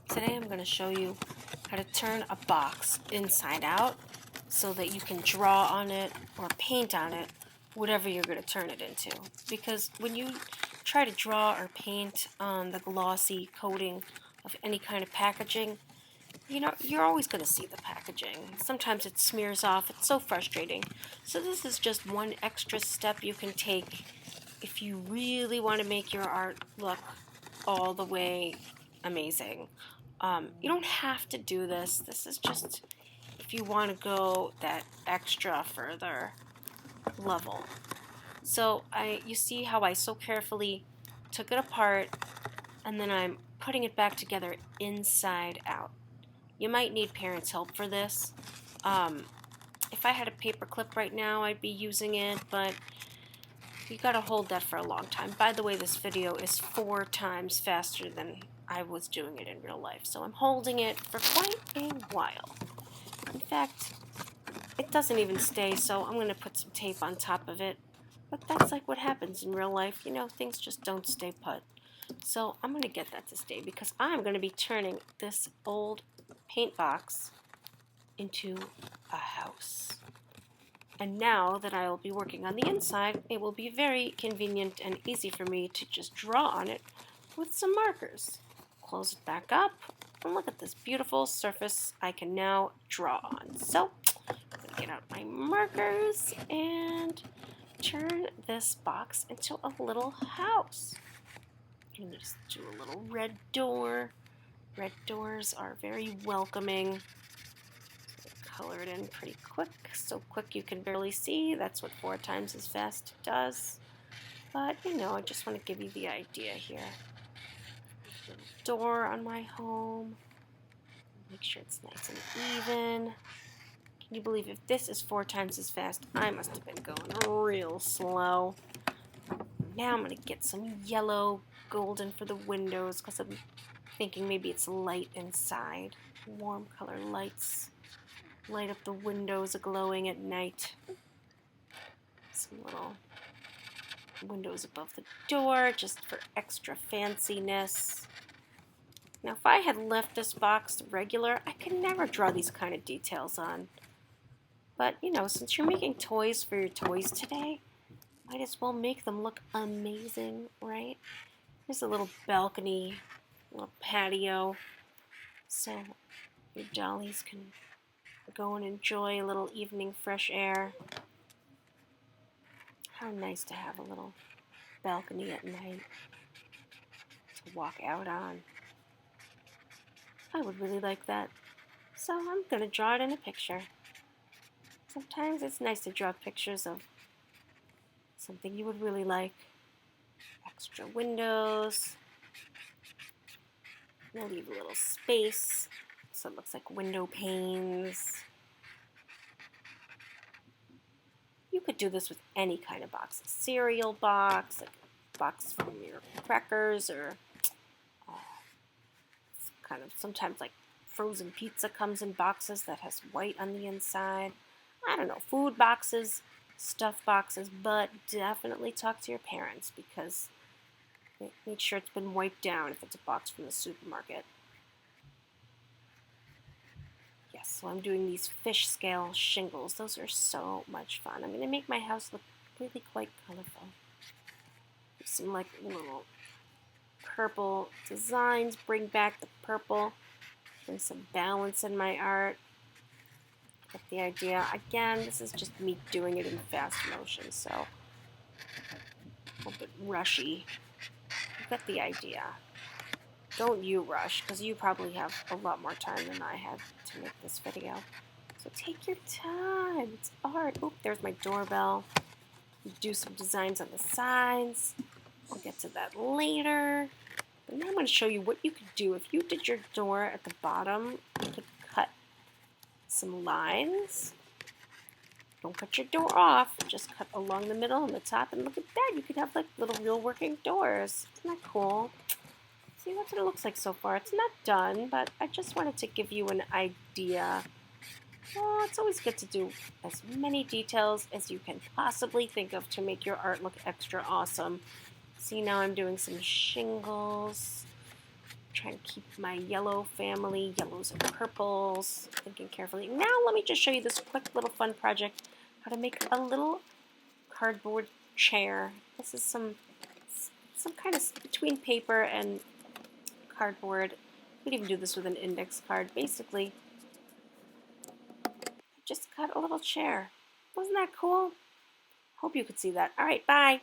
Today I'm going to show you how to turn a box inside out so that you can draw on it or paint on it, whatever you're going to turn it into. Because when you try to draw or paint on the glossy coating of any kind of packaging, you're always going to see the packaging. Sometimes it smears off. It's so frustrating. So this is just one extra step you can take if you really want to make your art look all the way amazing. You don't have to do this. This is just if you want to go that extra further level. So you see how I so carefully took it apart and then I'm putting it back together inside out. You might need parents' help for this. If I had a paper clip right now, I'd be using it, but you gotta hold that for a long time. By the way, this video is 4 times faster than I was doing it in real life, so I'm holding it for quite a while. In fact, it doesn't even stay, so I'm gonna put some tape on top of it. But that's like what happens in real life. Things just don't stay put. So I'm gonna get that to stay because I'm gonna be turning this old paint box into a house. And now that I will be working on the inside, it will be very convenient and easy for me to just draw on it with some markers. Close it back up, and look at this beautiful surface I can now draw on. So, I'm going to get out my markers and turn this box into a little house. I'm going to just do a little red door. Red doors are very welcoming. Color it in pretty quick, so quick you can barely see. That's what 4 times as fast does. But I just want to give you the idea here. Little door on my home. Make sure it's nice and even. Can you believe if this is 4 times as fast, I must have been going real slow. Now I'm going to get some yellow golden for the windows because I'm thinking maybe it's light inside. Warm color lights. Light up the windows glowing at night. Some little windows above the door just for extra fanciness. Now if I had left this box regular, I could never draw these kind of details on. But since you're making toys for your toys today, might as well make them look amazing, right? There's a little balcony, a little patio, so your dollies can go and enjoy a little evening fresh air. How nice to have a little balcony at night to walk out on. I would really like that. So I'm going to draw it in a picture. Sometimes it's nice to draw pictures of something you would really like. Extra windows. We'll leave a little space so it looks like window panes. You could do this with any kind of box. A cereal box, like a box from your crackers, or kind of sometimes like frozen pizza comes in boxes that has white on the inside. I don't know, food boxes, stuff boxes, but definitely talk to your parents because make sure it's been wiped down if it's a box from the supermarket. Yes, so I'm doing these fish scale shingles. Those are so much fun. I'm going to make my house look really quite colorful. Some like little purple designs, bring back the purple, bring some balance in my art. Get the idea. Again, this is just me doing it in fast motion, so a little bit rushy. You get the idea. Don't you rush, because you probably have a lot more time than I have to make this video. So take your time. It's art. Oop, there's my doorbell. Do some designs on the sides. We'll get to that later. But now I'm going to show you what you could do. If you did your door at the bottom, you could cut some lines. Don't cut your door off. Just cut along the middle and the top. And look at that. You could have like little real working doors. Isn't that cool? See, that's what it looks like so far. It's not done, but I just wanted to give you an idea. Well, it's always good to do as many details as you can possibly think of to make your art look extra awesome. See, now I'm doing some shingles. trying to keep my yellow family, yellows and purples, thinking carefully. Now let me just show you this quick little fun project, how to make a little cardboard chair. This is some kind of between paper and cardboard. You could even do this with an index card. Basically, just got a little chair. Wasn't that cool? Hope you could see that. All right, bye.